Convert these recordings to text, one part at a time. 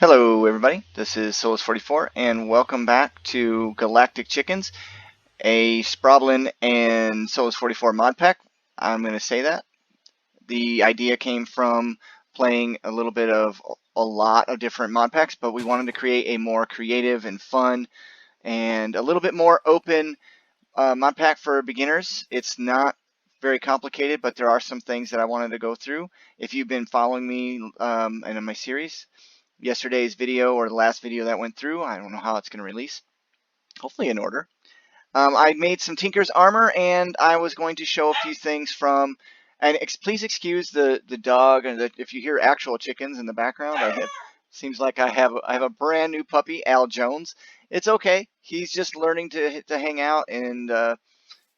Hello everybody, this is Solus44 and welcome back to Galactic Chickens, a sprobblin and Solus44 mod pack. I'm going to say that. The idea came from playing a little bit of a lot of different mod packs, but we wanted to create a more creative and fun and a little bit more open mod pack for beginners. It's not very complicated, but there are some things that I wanted to go through. If you've been following me in my series, yesterday's video or the last video that went through, I don't know how it's going to release, hopefully in order. I made some Tinker's armor, and I was going to show a few things from, and please excuse the dog, and if you hear actual chickens in the background, seems like I have a brand new puppy, Al Jones. It's okay, he's just learning to hang out, and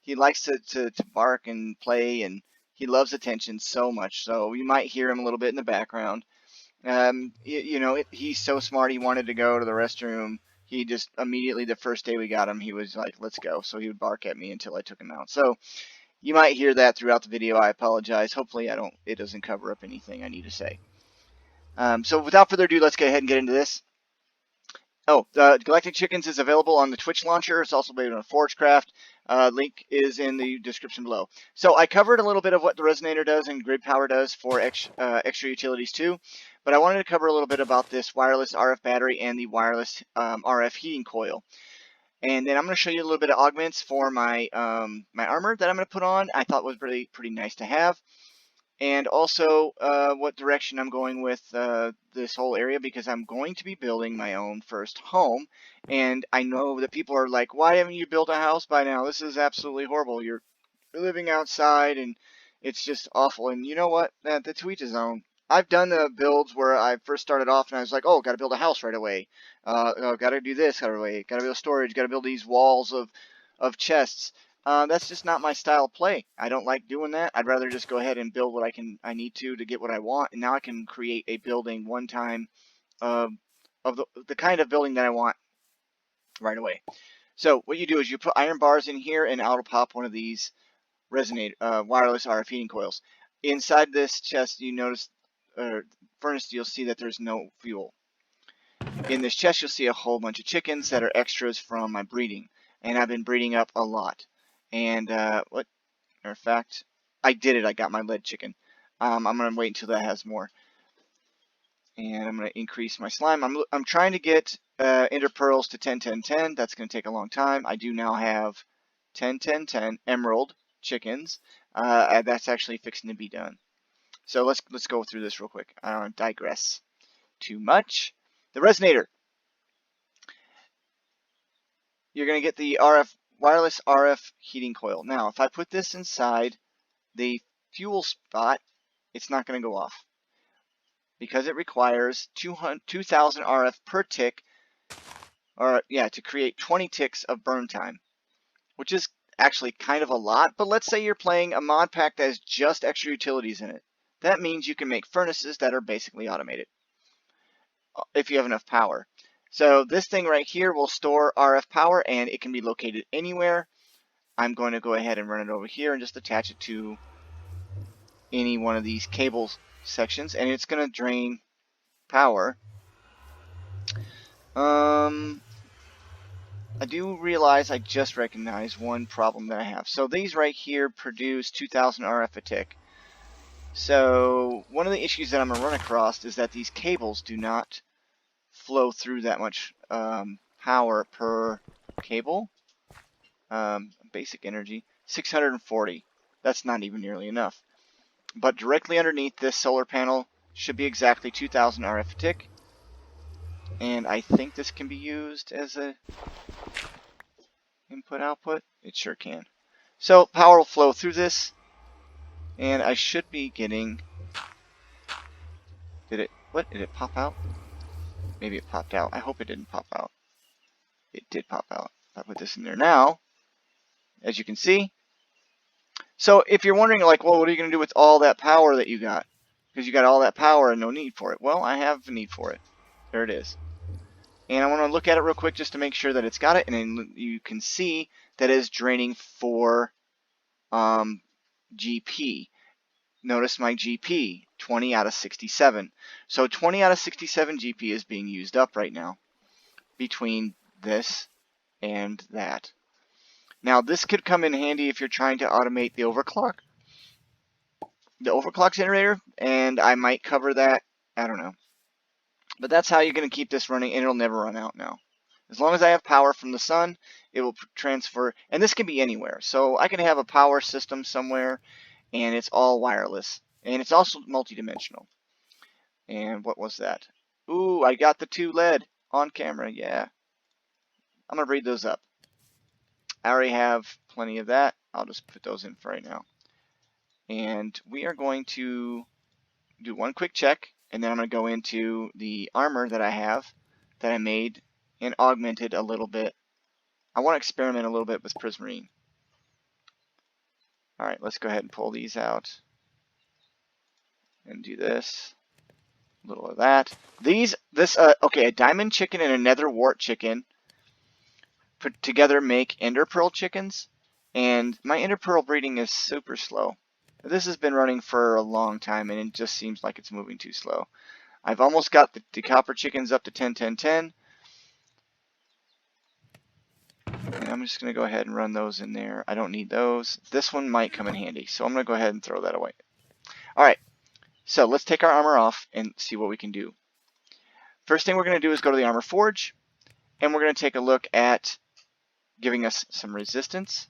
he likes to bark and play, and he loves attention so much, so you might hear him a little bit in the background. He's so smart. He wanted to go to the restroom. He just immediately, the first day we got him, he was like, let's go. So he would bark at me until I took him out. So you might hear that throughout the video. I apologize. Hopefully it doesn't cover up anything I need to say. So without further ado, let's go ahead and get into this. Galactic Chickens is available on the Twitch launcher. It's also available on Forgecraft. Link is in the description below. So I covered a little bit of what the resonator does and grid power does for extra utilities too, but I wanted to cover a little bit about this wireless RF battery and the wireless RF heating coil. And then I'm going to show you a little bit of augments for my my armor that I'm going to put on. I thought was pretty nice to have. And also what direction I'm going with this whole area, because I'm going to be building my own first home. And I know that people are like, why haven't you built a house by now? This is absolutely horrible. You're living outside and it's just awful. And you know what? That's to each his own. I've done the builds where I first started off and I was like, oh, got to build a house right away. Got to do this right away. Got to build storage. Got to build these walls of chests. That's just not my style of play. I don't like doing that. I'd rather just go ahead and build what I need to get what I want, and now I can create a building one time of the kind of building that I want right away. So what you do is you put iron bars in here, and out will pop one of these wireless RF heating coils. Inside this chest, you notice, furnace, you'll see that there's no fuel. In this chest, you'll see a whole bunch of chickens that are extras from my breeding, and I've been breeding up a lot. And matter of fact, I did it. I got my lead chicken. I'm gonna wait until that has more, and I'm gonna increase my slime. I'm trying to get ender pearls to 10, 10, 10. That's gonna take a long time. I do now have 10, 10, 10 emerald chickens. That's actually fixing to be done. So let's go through this real quick. I don't want to digress too much. The resonator. You're gonna get the wireless RF heating coil. Now, if I put this inside the fuel spot, it's not going to go off because it requires 2,000 RF per tick, to create 20 ticks of burn time, which is actually kind of a lot. But let's say you're playing a mod pack that has just extra utilities in it. That means you can make furnaces that are basically automated if you have enough power. So this thing right here will store RF power, and it can be located anywhere. I'm going to go ahead and run it over here and just attach it to any one of these cable sections, and it's going to drain power. I do realize I just recognized one problem that I have. So these right here produce 2,000 RF a tick. So one of the issues that I'm going to run across is that these cables do not flow through that much power per cable. Basic energy, 640. That's not even nearly enough. But directly underneath this solar panel should be exactly 2,000 RF a tick. And I think this can be used as a input-output. It sure can. So power will flow through this, and I should be getting... Did it pop out? Maybe it popped out. I hope it didn't pop out. It did pop out. If I put this in there now, as you can see. So if you're wondering, like, well, what are you going to do with all that power that you got? Because you got all that power and no need for it. Well, I have a need for it. There it is. And I want to look at it real quick just to make sure that it's got it. And then you can see that it is draining 4 GP. notice my GP, 20 out of 67. So 20 out of 67 GP is being used up right now between this and that. Now this could come in handy if you're trying to automate the overclock generator, and I might cover that. I don't know. But that's how you're going to keep this running, and it'll never run out now. As long as I have power from the sun, it will transfer, and this can be anywhere. So I can have a power system somewhere, and it's all wireless, and it's also multidimensional. And what was that? Ooh, I got the 2 lead on camera. Yeah. I'm going to breed those up. I already have plenty of that. I'll just put those in for right now. And we are going to do one quick check, and then I'm going to go into the armor that I have that I made and augmented a little bit. I want to experiment a little bit with prismarine. Alright, let's go ahead and pull these out and do this. A little of that. Okay, a diamond chicken and a nether wart chicken put together make ender pearl chickens, and my ender pearl breeding is super slow. This has been running for a long time, and it just seems like it's moving too slow. I've almost got the copper chickens up to 10, 10, 10. And I'm just going to go ahead and run those in there. I don't need those. This one might come in handy, so I'm going to go ahead and throw that away. Alright, so let's take our armor off and see what we can do. First thing we're going to do is go to the armor forge, and we're going to take a look at giving us some resistance.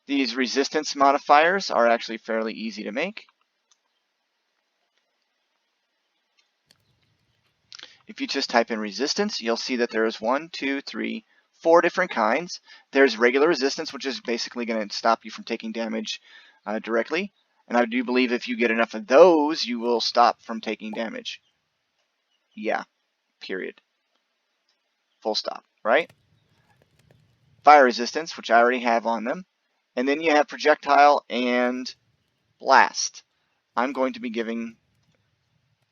These resistance modifiers are actually fairly easy to make. If you just type in resistance, you'll see that there's 1, 2, 3, 4 different kinds. There's regular resistance, which is basically going to stop you from taking damage directly. And I do believe if you get enough of those, you will stop from taking damage. Yeah, period. Full stop, right? Fire resistance, which I already have on them. And then you have projectile and blast. I'm going to be giving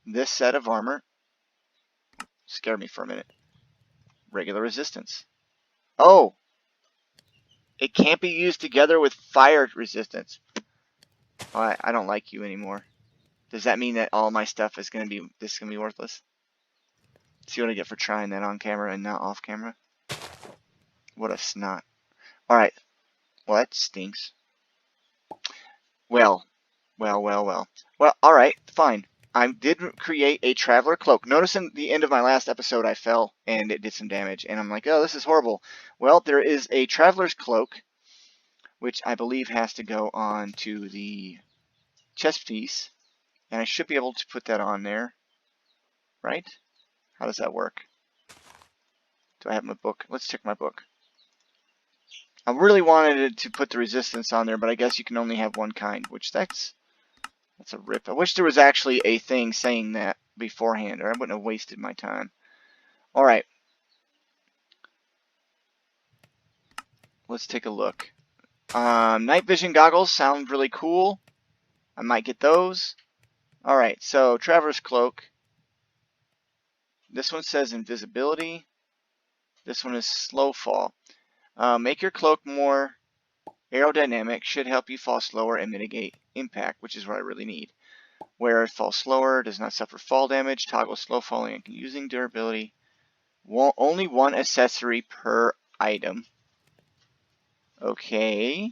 this set of armor, scare me for a minute, regular resistance. Oh, it can't be used together with fire resistance. Oh, I don't like you anymore. Does that mean that all my stuff is going to be worthless? See what I get for trying that on camera and not off camera? What a snot. Alright. Well, that stinks. Well, alright, fine. I did create a traveler cloak. Notice in the end of my last episode I fell and it did some damage. And I'm like, oh, this is horrible. Well, there is a traveler's cloak, which I believe has to go on to the chest piece. And I should be able to put that on there. Right? How does that work? Do I have my book? Let's check my book. I really wanted to put the resistance on there, but I guess you can only have one kind, which that's a rip. I wish there was actually a thing saying that beforehand, or I wouldn't have wasted my time. Alright. Let's take a look. Night vision goggles sound really cool. I might get those. Alright, so Traveler's Cloak. This one says invisibility. This one is slow fall. Make your cloak more aerodynamic, should help you fall slower and mitigate impact, which is what I really need. Where it falls slower, does not suffer fall damage, toggle slow falling and using durability. Only one accessory per item. Okay.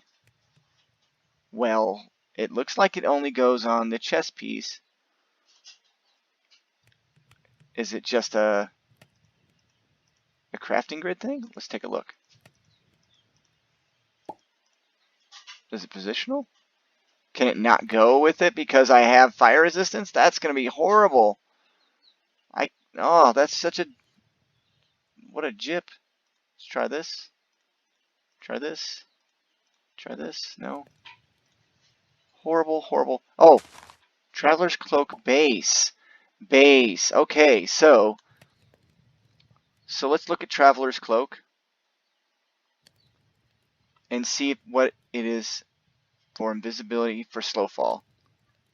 Well, it looks like it only goes on the chest piece. Is it just a crafting grid thing? Let's take a look. Is it positional? Can it not go with it because I have fire resistance? That's going to be horrible. Oh, that's such a... What a jip. Let's try this. Try this. Try this. No. Horrible, horrible. Oh, Traveler's Cloak base. Base. Okay, so let's look at Traveler's Cloak and see what it is for invisibility for slow fall.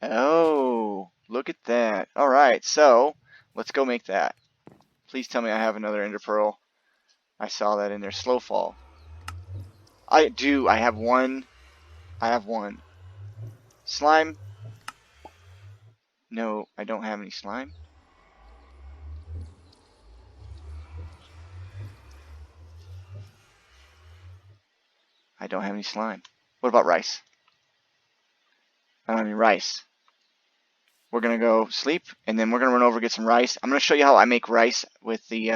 Oh, look at that. Alright, so let's go make that. Please tell me I have another Ender Pearl. I saw that in there. Slow fall. I do. I have one. Slime. No, I don't have any slime. I don't have any slime. What about rice? I don't have any rice. We're going to go sleep, and then we're going to run over and get some rice. I'm going to show you how I make rice with the,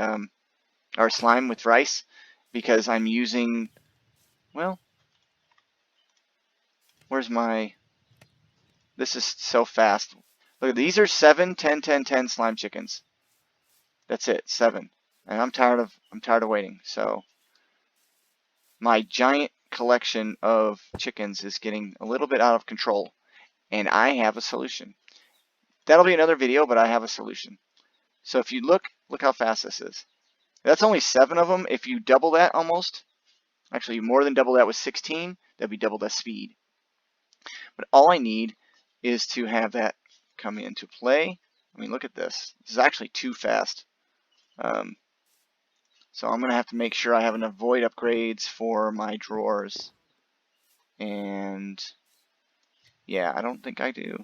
or slime with rice, because I'm using, well, where's my, this is so fast. Look, these are 7, 10, 10, 10 slime chickens. That's it, 7. And I'm tired of waiting. So my giant collection of chickens is getting a little bit out of control, and I have a solution. That'll be another video, but I have a solution. So if you look how fast this is. That's only 7 of them. If you double that almost, actually more than double that with 16, that'd be double that speed. But all I need is to have that come into play. I mean, look at this. This is actually too fast. So I'm going to have to make sure I have enough void upgrades for my drawers. And yeah, I don't think I do.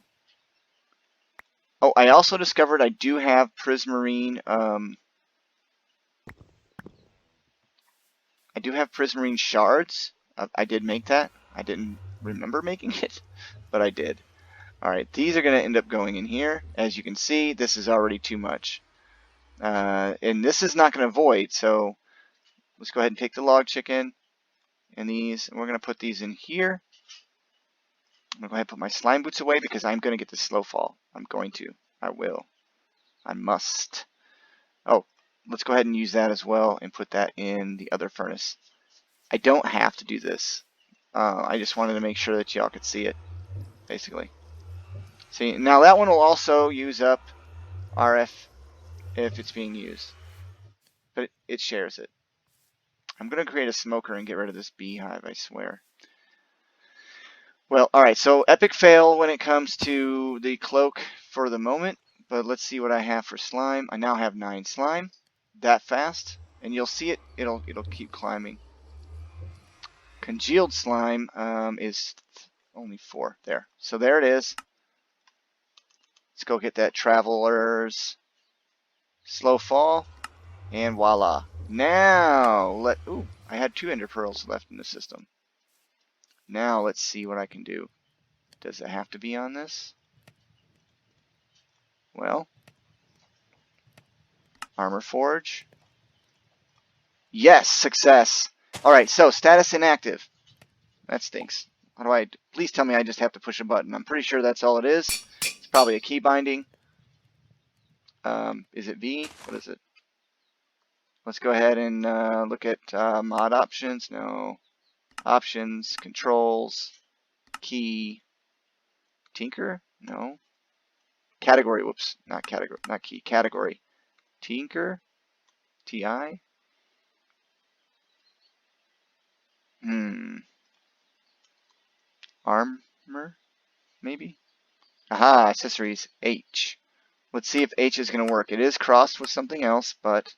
Oh, I also discovered I do have prismarine. I do have prismarine shards. I did make that. I didn't remember making it, but I did. Alright, these are going to end up going in here. As you can see, this is already too much. And this is not going to void, so let's go ahead and take the log chicken and these, and we're going to put these in here. I'm going to go ahead and put my slime boots away because I'm going to get the slow fall. I'm going to. I will. I must. Oh, let's go ahead and use that as well and put that in the other furnace. I don't have to do this. I just wanted to make sure that y'all could see it, basically. See, now that one will also use up RF if it's being used, but it shares it. I'm going to create a smoker and get rid of this beehive, I swear. Well, alright, so epic fail when it comes to the cloak for the moment, but let's see what I have for slime. I now have 9 slime, that fast, and you'll see it, it'll keep climbing. Congealed slime is only 4, there. So there it is. Let's go get that traveler's slow fall, and voila. Now, ooh, I had 2 ender pearls left in the system. Now let's see what I can do. Does it have to be on this? Well, armor forge. Yes, success. Alright, so status inactive. That stinks. How do I, please tell me I just have to push a button. I'm pretty sure that's all it is. It's probably a key binding. Is it V? What is it? Let's go ahead and look at mod options. No. Options, controls, key, tinker? No. Category, whoops, not category, not key, category. Tinker? TI? Armor? Maybe? Aha, accessories, H. Let's see if H is going to work. It is crossed with something else, but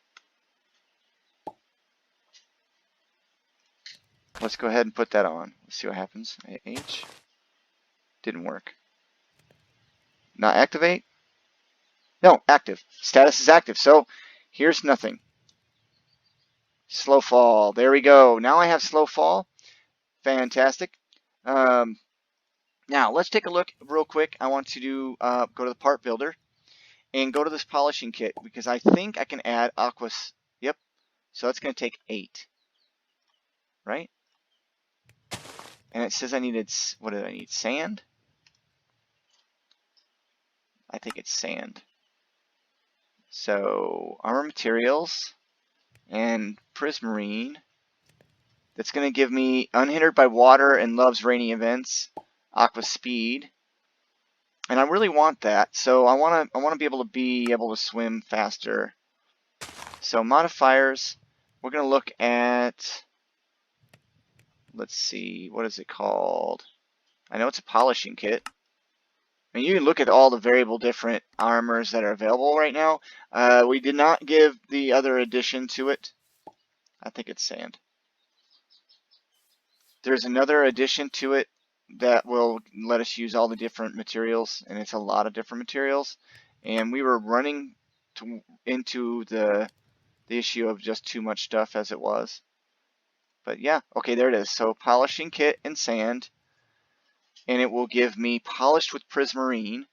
let's go ahead and put that on. Let's see what happens. H. Didn't work. Not activate? No, active. Status is active. So here's nothing. Slow fall. There we go. Now I have slow fall. Fantastic. Now let's take a look real quick. I want to do go to the part builder and go to this polishing kit because I think I can add aquas. Yep. So that's going to take 8. Right? And it says I needed, what did I need? Sand? I think it's sand. So armor materials and prismarine. That's going to give me unhindered by water and loves rainy events, aqua speed, and I really want that. So I want to be able to swim faster. So modifiers, we're going to look at, let's see, what is it called? I know it's a polishing kit. I mean, you can look at all the variable different armors that are available right now. We did not give the other addition to it. I think it's sand. There's another addition to it that will let us use all the different materials, and it's a lot of different materials. And we were running into the issue of just too much stuff as it was. But yeah, okay, there it is. So polishing kit and sand, and it will give me polished with prismarine.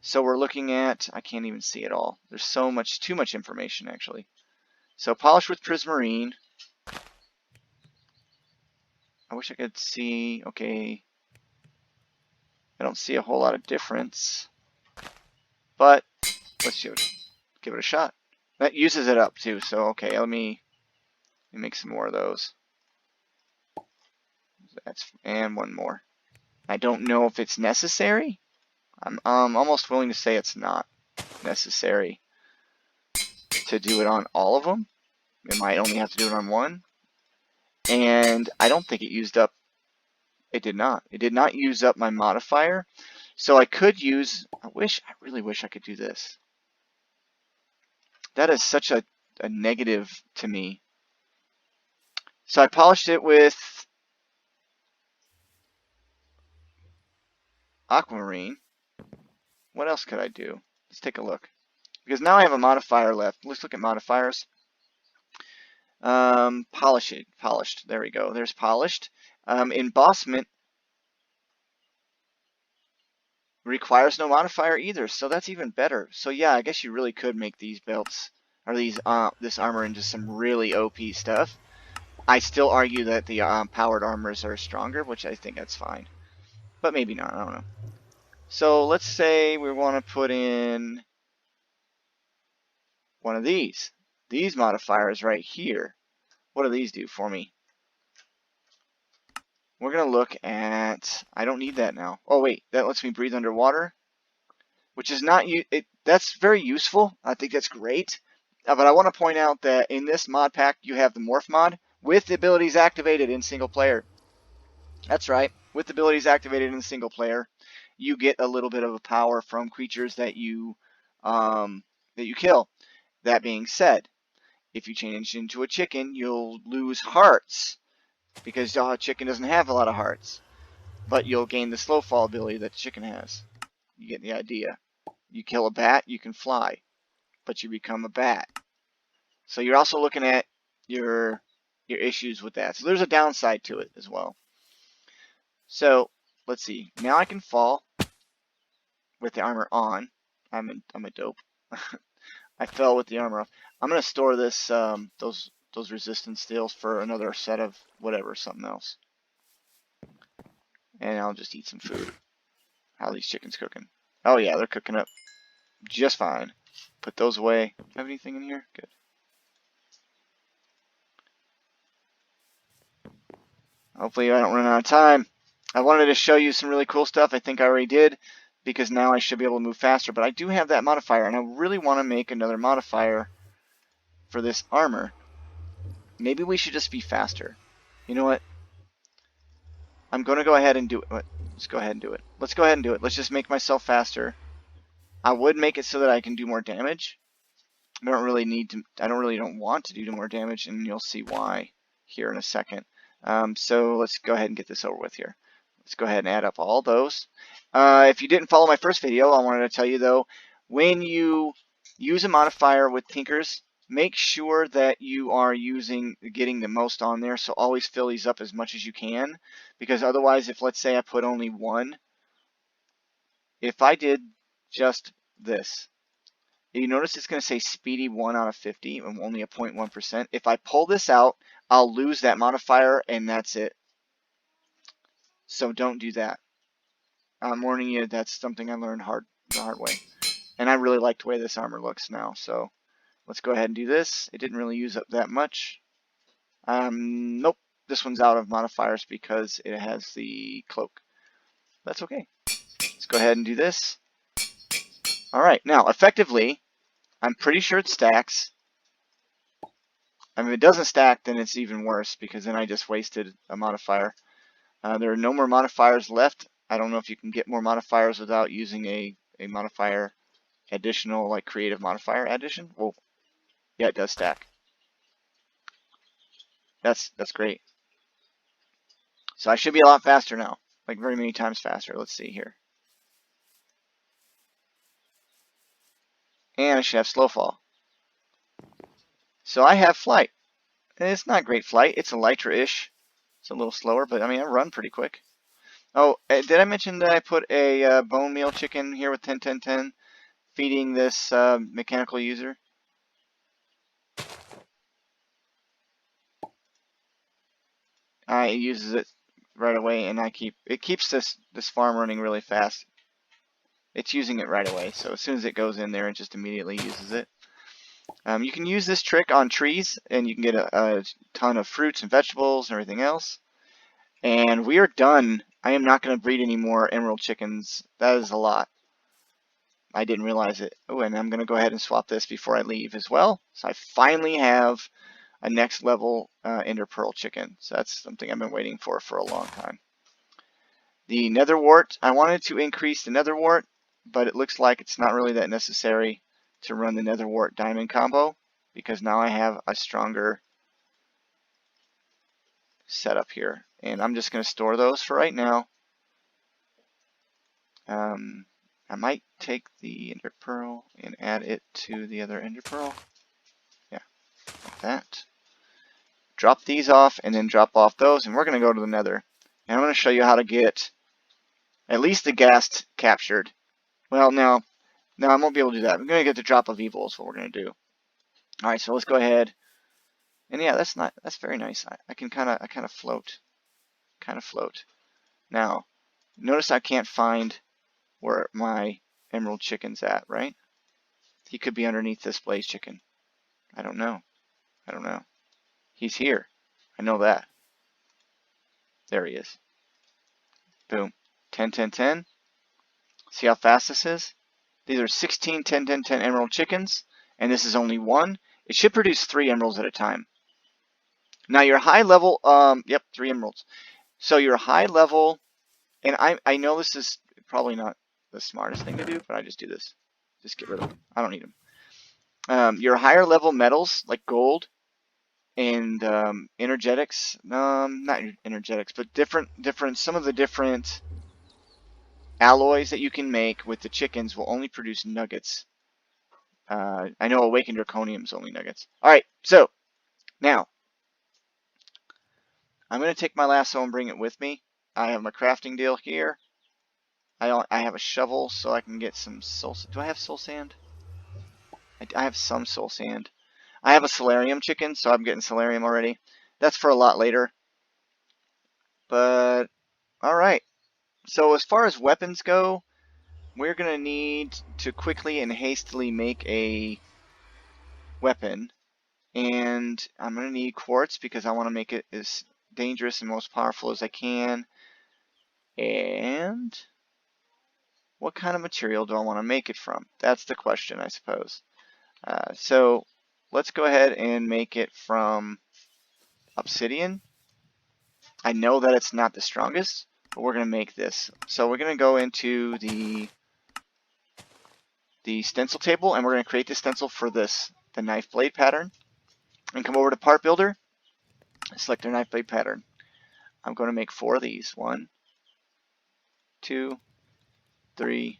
So we're looking at, I can't even see it all. There's so much, too much information actually. So polished with prismarine. I wish I could see, okay. I don't see a whole lot of difference, but let's give it a shot. That uses it up too, so okay, let me make some more of those. And one more. I don't know if it's necessary. I'm almost willing to say it's not necessary to do it on all of them. It might only have to do it on one. And I don't think it used up. It did not. It did not use up my modifier. So I could use, I really wish I could do this. That is such a negative to me. So I polished it with aquamarine. What else could I do? Let's take a look. Because now I have a modifier left. Let's look at modifiers. Polished. There we go. There's polished. Embossment requires no modifier either, so that's even better. So yeah, I guess you really could make these belts or this armor into some really OP stuff. I still argue that the powered armors are stronger, which I think that's fine, but maybe not. I don't know. So let's say we want to put in one of these modifiers right here. What do these do for me? We're going to look at, I don't need that now. Oh wait, that lets me breathe underwater, which is not, that's very useful. I think that's great. But I want to point out that in this mod pack, you have the morph mod with the abilities activated in single player. That's right, with the abilities activated in single player, you get a little bit of a power from creatures that you kill. That being said, if you change into a chicken, you'll lose hearts, because chicken doesn't have a lot of hearts, but you'll gain the slow fall ability that the chicken has. You get the idea. You kill a bat, you can fly, but you become a bat. So you're also looking at your issues with that. So there's a downside to it as well. So let's see. Now I can fall with the armor on. I'm a dope. I fell with the armor off. I'm gonna store this those resistance steels for another set of whatever, something else. And I'll just eat some food. How are these chickens cooking? Oh yeah, they're cooking up just fine. Put those away. Do you have anything in here? Good. Hopefully I don't run out of time. I wanted to show you some really cool stuff. I think I already did, because now I should be able to move faster. But I do have that modifier, and I really want to make another modifier for this armor. Maybe we should just be faster. You know what? I'm going to go ahead and do it. Let's go ahead and do it. Let's go ahead and do it. Let's just make myself faster. I would make it so that I can do more damage. I don't really need to. I don't want to do more damage, and you'll see why here in a second. So let's go ahead and get this over with here. Let's go ahead and add up all those. If you didn't follow my first video, I wanted to tell you though, when you use a modifier with Tinkers, make sure that you are getting the most on there. So always fill these up as much as you can, because otherwise, if let's say I put only one, if I did just this, you notice it's going to say speedy 1 out of 50 and only a 0.1%. If I pull this out, I'll lose that modifier, and that's it. So don't do that. I'm warning you, that's something I learned the hard way. And I really like the way this armor looks now. So let's go ahead and do this. It didn't really use up that much. Nope, this one's out of modifiers because it has the cloak. That's okay. Let's go ahead and do this. All right, now effectively, I'm pretty sure it stacks. I mean, if it doesn't stack, then it's even worse, because then I just wasted a modifier. There are no more modifiers left. I don't know if you can get more modifiers without using a modifier additional, like creative modifier addition. Well, yeah, it does stack. That's great. So I should be a lot faster now, like very many times faster. Let's see here. And I should have slow fall. So I have flight. And it's not great flight. It's a Elytra-ish. It's a little slower, but I mean, I run pretty quick. Oh, did I mention that I put a bone meal chicken here with 10-10-10 feeding this mechanical user? It uses it right away, and it keeps this farm running really fast. It's using it right away, so as soon as it goes in there, it just immediately uses it. You can use this trick on trees, and you can get a ton of fruits and vegetables and everything else. And we are done. I am not going to breed any more emerald chickens. That is a lot. I didn't realize it. Oh, and I'm going to go ahead and swap this before I leave as well. So I finally have a next level ender pearl chicken. So that's something I've been waiting for a long time. The nether wart, I wanted to increase the nether wart, but it looks like it's not really that necessary to run the nether wart diamond combo, because now I have a stronger setup here. And I'm just going to store those for right now. I might take the ender pearl and add it to the other ender pearl. Yeah, like that. Drop these off and then drop off those, and we're going to go to the nether. And I'm going to show you how to get at least the ghast captured. Well, no, I won't be able to do that. I'm going to get the drop of evil is what we're going to do. All right, so let's go ahead. And yeah, that's very nice. I kind of float. Now, notice I can't find where my emerald chicken's at, right? He could be underneath this blaze chicken. I don't know. He's here. I know that. There he is. Boom. 10-10-10. See how fast this is? These are 16 10-10-10 emerald chickens, and this is only one. It should produce 3 emeralds at a time. Now your high level, yep, 3 emeralds. So your high level, and I know this is probably not the smartest thing to do, but I just do this. Just get rid of them. I don't need them. Your higher level metals, like gold and energetics, not energetics, but some of the different alloys that you can make with the chickens will only produce nuggets. I know awakened draconium is only nuggets. All right, so now I'm going to take my lasso and bring it with me. I have my crafting deal here. I have a shovel so I can get some soul. Do I have soul sand? I have some soul sand. I have a solarium chicken, so I'm getting solarium already. That's for a lot later. But all right. So as far as weapons go, we're going to need to quickly and hastily make a weapon. And I'm going to need quartz because I want to make it as dangerous and most powerful as I can. And what kind of material do I want to make it from? That's the question, I suppose. So let's go ahead and make it from obsidian. I know that it's not the strongest, but we're going to make this. So we're going to go into the stencil table, and we're going to create the stencil for the knife blade pattern. And come over to part builder, select our knife blade pattern. I'm going to make 4 of these. 1, 2, 3,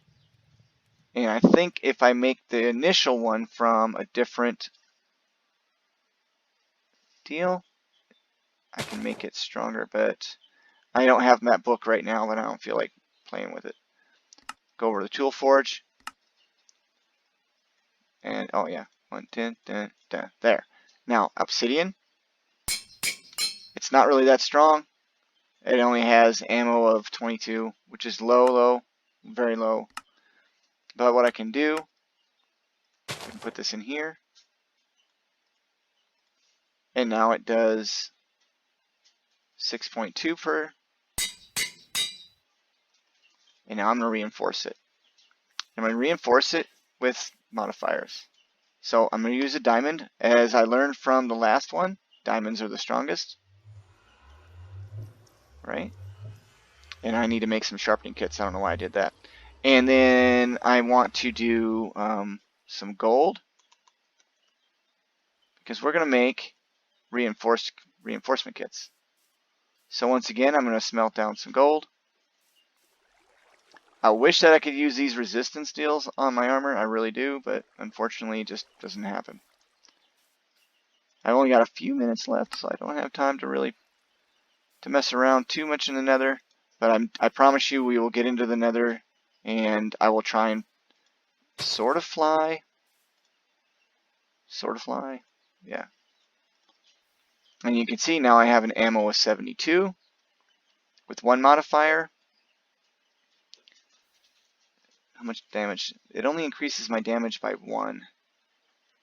and I think if I make the initial one from a different deal, I can make it stronger, but I don't have that book right now, but I don't feel like playing with it. Go over to the tool forge, and oh yeah, 1, 10, 10, 10, there. Now obsidian, it's not really that strong. It only has ammo of 22, which is low, very low. But what I can do, I can put this in here, and now it does 6.2 per, and now I'm going to reinforce it. I'm going to reinforce it with modifiers. So I'm going to use a diamond. As I learned from the last one, diamonds are the strongest, right? And I need to make some sharpening kits. I don't know why I did that. And then I want to do some gold, because we're going to make reinforcement kits. So once again, I'm going to smelt down some gold. I wish that I could use these resistance deals on my armor. I really do, but unfortunately it just doesn't happen. I only got a few minutes left, so I don't have time to really mess around too much in the nether. But I promise you we will get into the nether, and I will try and sort of fly. Sort of fly. Yeah. And you can see now I have an ammo of 72 with 1 modifier. How much damage? It only increases my damage by 1.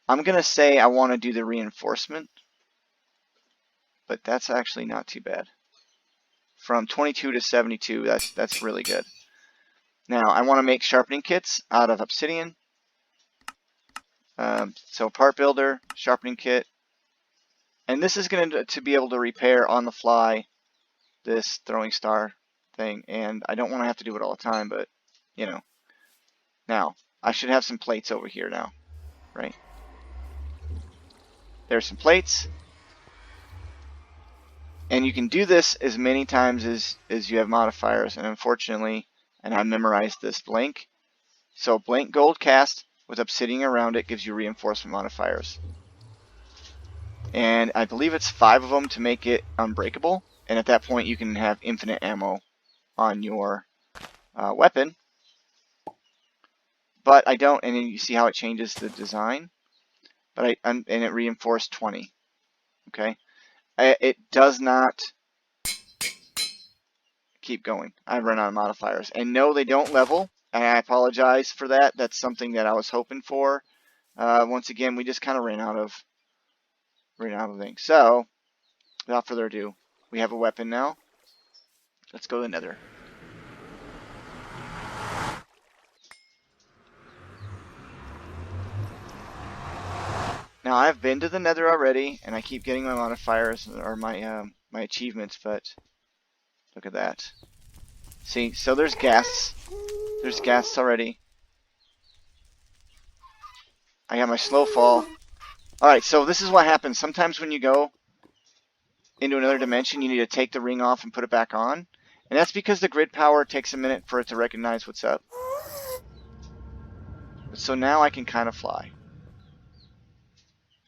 I'm going to say I want to do the reinforcement, but that's actually not too bad. From 22 to 72, that's really good. Now, I want to make sharpening kits out of obsidian. So part builder, sharpening kit. And this is going to be able to repair on the fly this throwing star thing. And I don't want to have to do it all the time, but, you know. Now, I should have some plates over here now, right? There's some plates. And you can do this as many times as you have modifiers. And unfortunately, and I memorized this blank. So blank gold cast with obsidian around it gives you reinforcement modifiers. And I believe it's 5 of them to make it unbreakable. And at that point, you can have infinite ammo on your weapon. But I don't, and you see how it changes the design. But and it reinforced 20. Okay, it does not keep going. I run out of modifiers, and no, they don't level. And I apologize for that. That's something that I was hoping for. Once again, we just kind of ran out of things. So, without further ado, we have a weapon now. Let's go to the nether. Now, I've been to the nether already, and I keep getting my modifiers, or my my achievements, but look at that. See, so there's ghasts. There's ghasts already. I got my slow fall. Alright, so this is what happens. Sometimes when you go into another dimension, you need to take the ring off and put it back on. And that's because the grid power takes a minute for it to recognize what's up. So now I can kind of fly.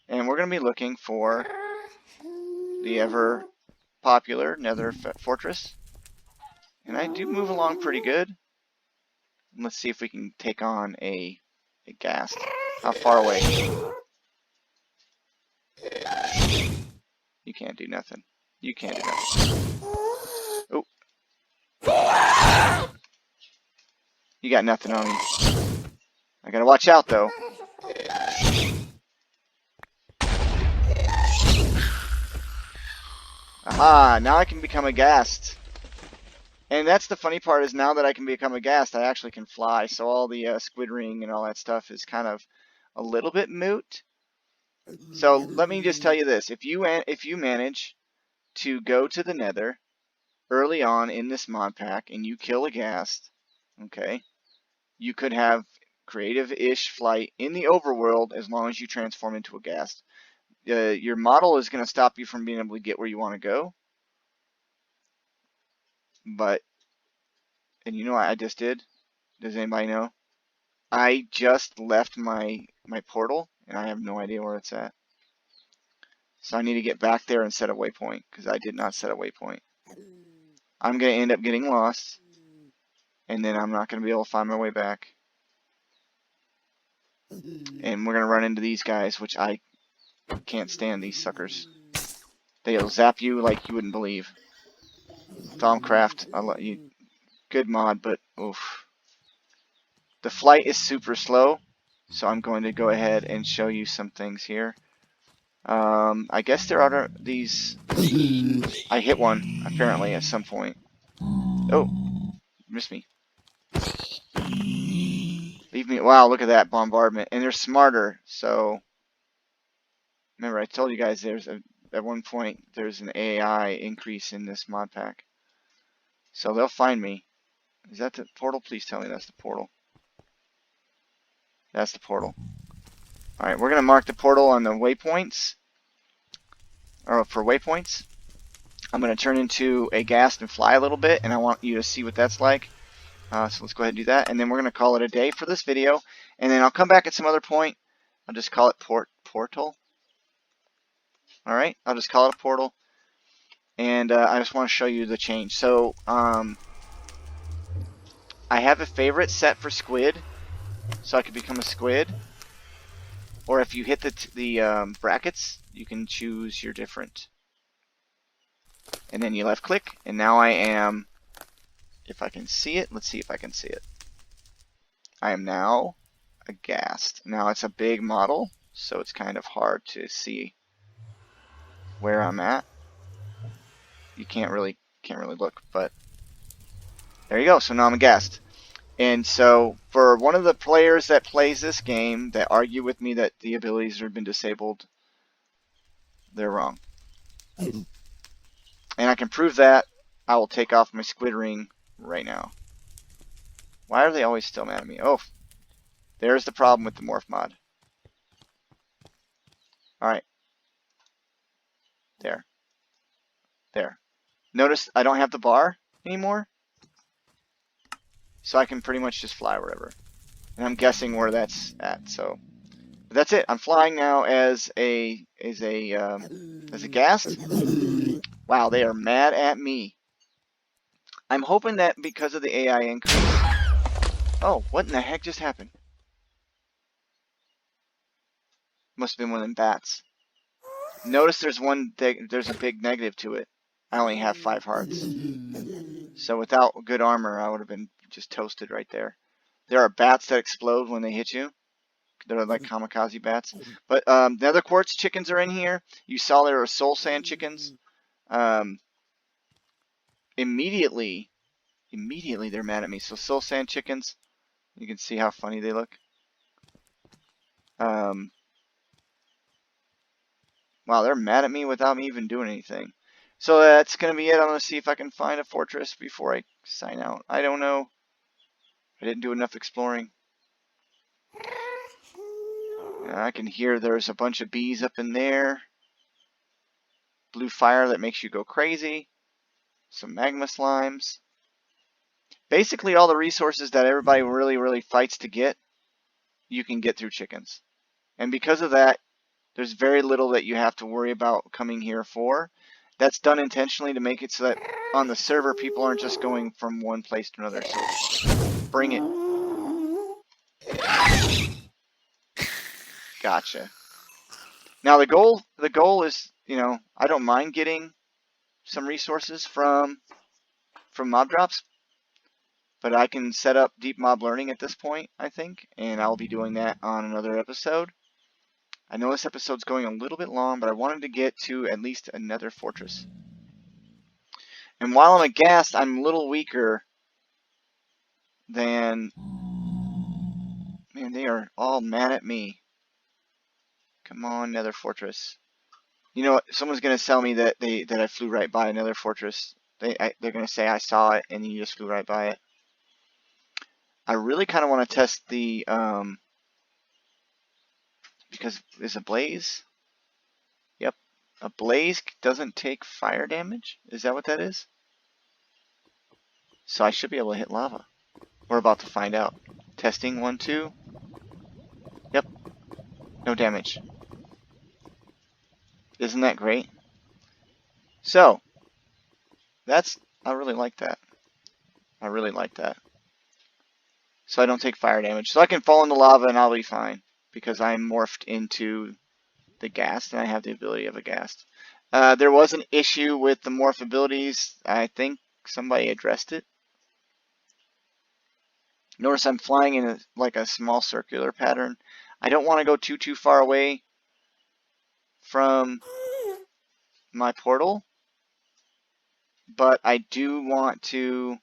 And we're going to be looking for the ever popular Nether Fortress. And I do move along pretty good. And let's see if we can take on a ghast. How far away? You can't do nothing. You can't do nothing. Oh. You got nothing on me. I gotta watch out though. Aha, now I can become a ghast. And that's the funny part, is now that I can become a ghast, I actually can fly. So all the squid ring and all that stuff is kind of a little bit moot. So let me just tell you this. If you manage to go to the nether early on in this mod pack and you kill a ghast, okay, you could have creative-ish flight in the overworld as long as you transform into a ghast. Your model is going to stop you from being able to get where you want to go. But, and you know what I just did? Does anybody know? I just left my portal, and I have no idea where it's at. So I need to get back there and set a waypoint, because I did not set a waypoint. I'm going to end up getting lost, and then I'm not going to be able to find my way back. And we're going to run into these guys, which I can't stand, these suckers. They'll zap you like you wouldn't believe. Thaumcraft, I love you. Good mod, but oof. The flight is super slow, so I'm going to go ahead and show you some things here. I guess there are these. I hit one apparently at some point. Oh, missed me. Leave me. Wow, look at that bombardment, and they're smarter. So remember, I told you guys at one point there's an AI increase in this mod pack. So they'll find me. Is that the portal? Please tell me that's the portal. That's the portal. Alright, we're going to mark the portal on the waypoints. Or for waypoints. I'm going to turn into a ghast and fly a little bit, and I want you to see what that's like. So let's go ahead and do that, and then we're going to call it a day for this video, and then I'll come back at some other point. I'll just call it portal. Alright, I'll just call it a portal, and I just want to show you the change. So I have a favorite set for squid, so I could become a squid, or if you hit the brackets, you can choose your different. And then you left click, and now I am, if I can see it, let's see if I can see it. I am now a ghast. Now it's a big model, so it's kind of hard to see where I'm at. You can't really look, but there you go. So now I'm a ghast. And so for one of the players that plays this game that argue with me that the abilities have been disabled, they're wrong. And I can prove that. I will take off my squid ring right now. Why are they always still mad at me? Oh, there's the problem with the morph mod. Alright. There. There. Notice I don't have the bar anymore. So I can pretty much just fly wherever. And I'm guessing where that's at. So that's it. I'm flying now as a ghast. Wow, they are mad at me. I'm hoping that because of the AI increase. Oh, what in the heck just happened? Must have been one of them bats. Notice there's a big negative to it. I only have 5 hearts. So without good armor, I would have been just toasted right there. There are bats that explode when they hit you. They're like kamikaze bats. But nether quartz chickens are in here. You saw there were soul sand chickens. Immediately they're mad at me. So soul sand chickens, you can see how funny they look. Wow, they're mad at me without me even doing anything. So that's going to be it. I'm going to see if I can find a fortress before I sign out. I don't know. I didn't do enough exploring. I can hear there's a bunch of bees up in there. Blue fire that makes you go crazy. Some magma slimes. Basically all the resources that everybody really fights to get, you can get through chickens. And because of that, there's very little that you have to worry about coming here for. That's done intentionally to make it so that on the server people aren't just going from one place to another. So bring it. Gotcha. Now the goal is, you know, I don't mind getting some resources from mob drops, but I can set up deep mob learning at this point, I think, and I'll be doing that on another episode. I know this episode's going a little bit long, but I wanted to get to at least another fortress. And while I'm a ghast, I'm a little weaker than... Man, they are all mad at me. Come on, nether fortress. You know what? Someone's going to tell me that I flew right by another fortress. They're going to say I saw it and you just flew right by it. I really kind of want to test the... because is a blaze? Yep. A blaze doesn't take fire damage? Is that what that is? So I should be able to hit lava. We're about to find out. Testing 1, 2. Yep. No damage. Isn't that great? So, I really like that. I really like that. So I don't take fire damage. So I can fall into lava and I'll be fine. Because I'm morphed into the ghast and I have the ability of a ghast. There was an issue with the morph abilities. I think somebody addressed it. Notice I'm flying in like a small circular pattern. I don't want to go too far away from my portal, but I do want to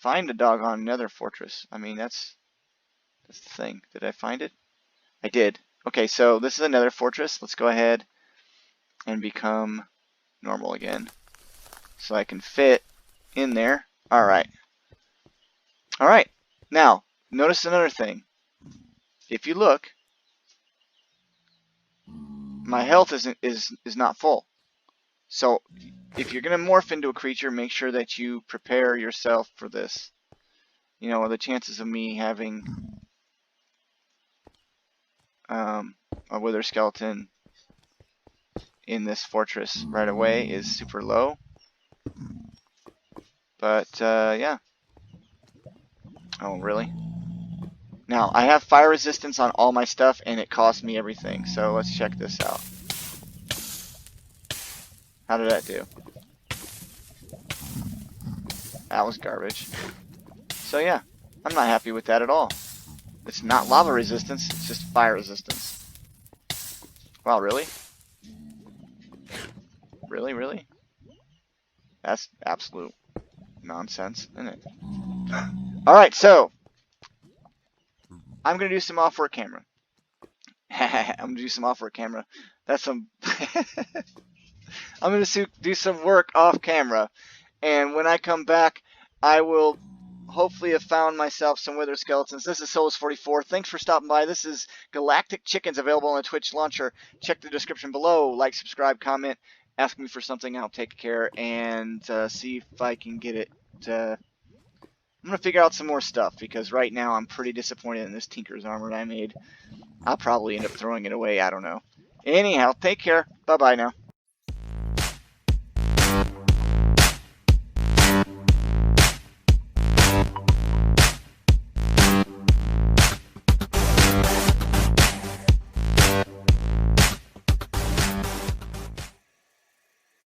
find a doggone nether fortress. I mean, that's the thing. Did I find it? I did. Okay, so this is another fortress. Let's go ahead and become normal again so I can fit in there. Alright. Alright. Now, notice another thing. If you look, my health is not full. So if you're going to morph into a creature, make sure that you prepare yourself for this. You know, the chances of me having a wither skeleton in this fortress right away is super low. But, yeah. Oh, really? Now, I have fire resistance on all my stuff, and it costs me everything. So let's check this out. How did that do? That was garbage. So yeah, I'm not happy with that at all. It's not lava resistance, it's just fire resistance. Wow, really? Really, really? That's absolute nonsense, isn't it? Alright, so I'm going to do some off-work camera. I'm going to do some off-work camera. That's some... I'm going to do some work off camera. And when I come back, I will hopefully have found myself some wither skeletons. This is Souls44. Thanks for stopping by. This is Galactic Chickens, available on the Twitch launcher. Check the description below. Like, subscribe, comment. Ask me for something. I'll take care and see if I can get it. I'm going to figure out some more stuff, because right now I'm pretty disappointed in this Tinker's armor I made. I'll probably end up throwing it away. I don't know. Anyhow, take care. Bye-bye now.